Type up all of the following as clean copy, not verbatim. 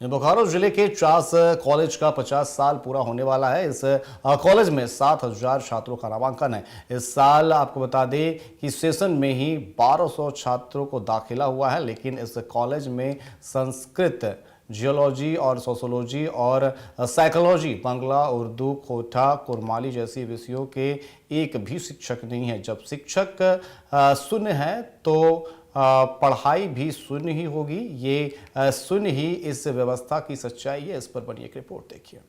बोकारो जिले के चास कॉलेज का 50 साल पूरा होने वाला है। इस कॉलेज में 7,000 छात्रों का नामांकन है। इस साल आपको बता दें कि सेशन में ही 1200 छात्रों को दाखिला हुआ है, लेकिन इस कॉलेज में संस्कृत, जियोलॉजी और सोशोलॉजी और साइकोलॉजी, बांग्ला, उर्दू, खोटा, कुरमाली जैसी विषयों के एक भी शिक्षक नहीं है। जब शिक्षक शून्य है तो पढ़ाई भी शून्य ही होगी। ये शून्य ही इस व्यवस्था की सच्चाई है। इस पर बनी एक रिपोर्ट देखिए।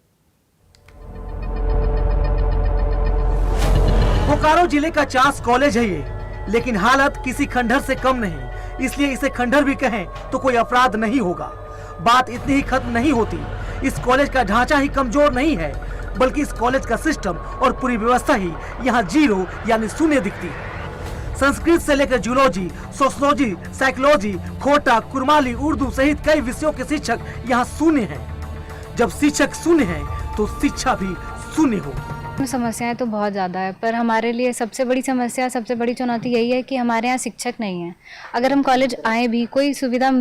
बोकारो जिले का चास कॉलेज है ये, लेकिन हालत किसी खंडहर से कम नहीं, इसलिए इसे खंडहर भी कहें तो कोई अपराध नहीं होगा। बात इतनी ही खत्म नहीं होती। इस कॉलेज का ढांचा ही कमजोर नहीं है, बल्कि इस कॉलेज का सिस्टम और पूरी व्यवस्था ही यहाँ जीरो यानी शून्य दिखती है। संस्कृत से लेकर जियोलॉजी, सोशोलॉजी, साइकोलॉजी, खोटा, कुरमाली, उर्दू सहित कई विषयों के शिक्षक यहाँ शून्य हैं। जब शिक्षक शून्य हैं तो शिक्षा भी शून्य होगी। समस्याएं तो बहुत ज़्यादा है, पर हमारे लिए सबसे बड़ी समस्या, सबसे बड़ी चुनौती यही है कि हमारे यहाँ शिक्षक नहीं है। अगर हम कॉलेज आए भी, कोई सुविधा,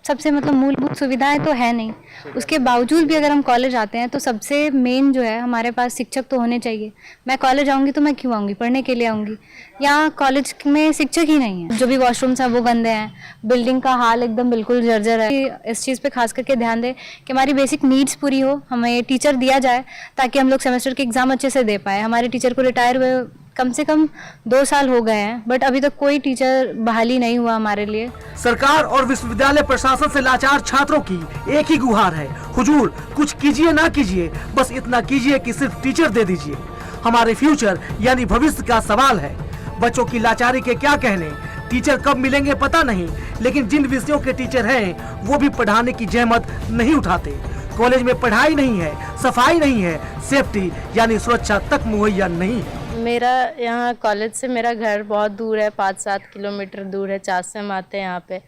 सबसे मूलभूत सुविधाएं तो है नहीं। उसके बावजूद भी अगर हम कॉलेज आते हैं तो सबसे मेन जो है, हमारे पास शिक्षक तो होने चाहिए। मैं कॉलेज आऊँगी तो मैं क्यों आऊँगी? पढ़ने के लिए आऊँगी। यहाँ कॉलेज में शिक्षक ही नहीं है। जो भी वॉशरूम्स हैं वो गंदे हैं, बिल्डिंग का हाल एकदम बिल्कुल जर्जर है। इस चीज़ पे खास करके ध्यान दें कि हमारी बेसिक नीड्स पूरी हो, हमें टीचर दिया जाए ताकि हम लोग सेमेस्टर के एग्ज़ाम अच्छे से दे पाए। हमारे टीचर को रिटायर हुए कम से कम 2 साल हो गए हैं, बट अभी तक कोई टीचर बहाली नहीं हुआ हमारे लिए। सरकार और विश्वविद्यालय प्रशासन से लाचार छात्रों की एक ही गुहार है, हुजूर कुछ कीजिए ना कीजिए, बस इतना कीजिए कि सिर्फ टीचर दे दीजिए। हमारे फ्यूचर यानी भविष्य का सवाल है। बच्चों की लाचारी के क्या कहने, टीचर कब मिलेंगे पता नहीं, लेकिन जिन विषयों के टीचर हैं वो भी पढ़ाने की जहमत नहीं उठाते। कॉलेज में पढ़ाई नहीं है, सफाई नहीं है, सेफ्टी यानी सुरक्षा तक मुहैया नहीं है। मेरा यहाँ कॉलेज से मेरा घर बहुत दूर है, 5-7 किलोमीटर दूर है। चास से हम आते हैं यहाँ पे,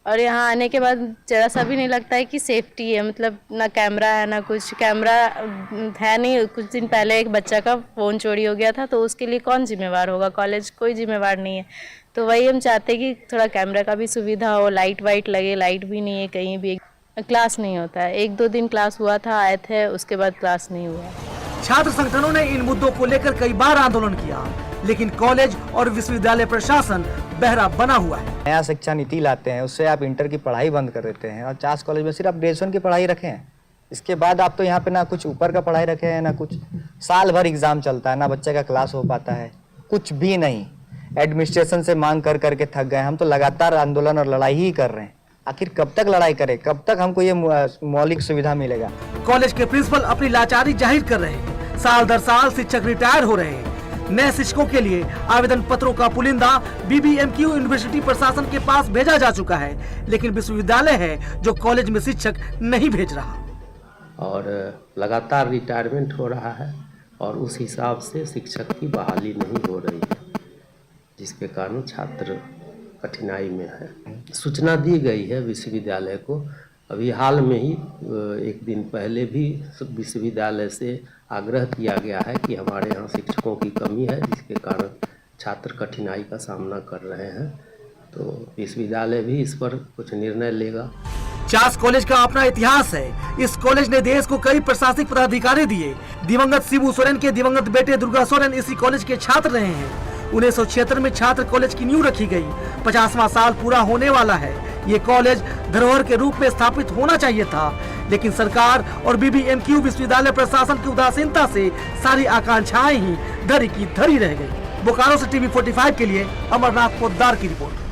और यहाँ आने के बाद जरा सा भी नहीं लगता है कि सेफ्टी है। मतलब ना कैमरा है ना कुछ, कैमरा है नहीं। कुछ दिन पहले एक बच्चा का फ़ोन चोरी हो गया था, तो उसके लिए कौन जिम्मेवार होगा? कॉलेज कोई जिम्मेवार नहीं है। तो वही हम चाहते हैं कि थोड़ा कैमरा का भी सुविधा हो, लाइट वाइट लगे। लाइट भी नहीं है कहीं भी, क्लास नहीं होता है। 1-2 दिन क्लास हुआ था, आए थे, उसके बाद क्लास नहीं हुआ। छात्र संगठनों ने इन मुद्दों को लेकर कई बार आंदोलन किया, लेकिन कॉलेज और विश्वविद्यालय प्रशासन बहरा बना हुआ है। नया शिक्षा नीति लाते हैं, उससे आप इंटर की पढ़ाई बंद कर देते हैं और चास कॉलेज में सिर्फ ग्रेजुएशन की पढ़ाई रखे हैं। इसके बाद आप तो यहाँ पे ना कुछ ऊपर का पढ़ाई रखे हैं ना कुछ। साल भर एग्जाम चलता है, ना बच्चे का क्लास हो पाता है, कुछ भी नहीं। एडमिनिस्ट्रेशन से मांग कर करके थक गए। हम तो लगातार आंदोलन और लड़ाई ही कर रहे हैं। आखिर कब तक लड़ाई करें? कब तक हमको ये मौलिक सुविधा मिलेगा? कॉलेज के प्रिंसिपल अपनी लाचारी जाहिर कर रहे हैं। साल दर साल शिक्षक रिटायर हो रहे हैं। नए शिक्षकों के लिए आवेदन पत्रों का पुलिंदा BBMQ यूनिवर्सिटी प्रशासन के पास भेजा जा चुका है, लेकिन विश्वविद्यालय है जो कॉलेज में शिक्षक नहीं भेज रहा। और लगातार रिटायरमेंट हो रहा है और उस हिसाब से शिक्षक की बहाली नहीं हो रही है, जिसके कारण छात्र कठिनाई में है। सूचना दी गई है विश्वविद्यालय को। अभी हाल में ही 1 दिन पहले भी विश्वविद्यालय से आग्रह किया गया है कि हमारे यहाँ शिक्षकों की कमी है, जिसके कारण छात्र कठिनाई का सामना कर रहे हैं। तो विश्वविद्यालय भी इस पर कुछ निर्णय लेगा। चास कॉलेज का अपना इतिहास है। इस कॉलेज ने देश को कई प्रशासनिक पदाधिकारी दिए। दिवंगत शिबू सोरेन के दिवंगत बेटे दुर्गा सोरेन इसी कॉलेज के छात्र रहे हैं। 1976 में छात्र कॉलेज की नींव रखी गई। 50वां साल पूरा होने वाला है। ये कॉलेज धरोहर के रूप में स्थापित होना चाहिए था, लेकिन सरकार और BBMQ विश्वविद्यालय प्रशासन की उदासीनता से सारी आकांक्षाएं ही धरी की धरी रह गई। बोकारो से TV45 के लिए अमरनाथ पोद्दार की रिपोर्ट।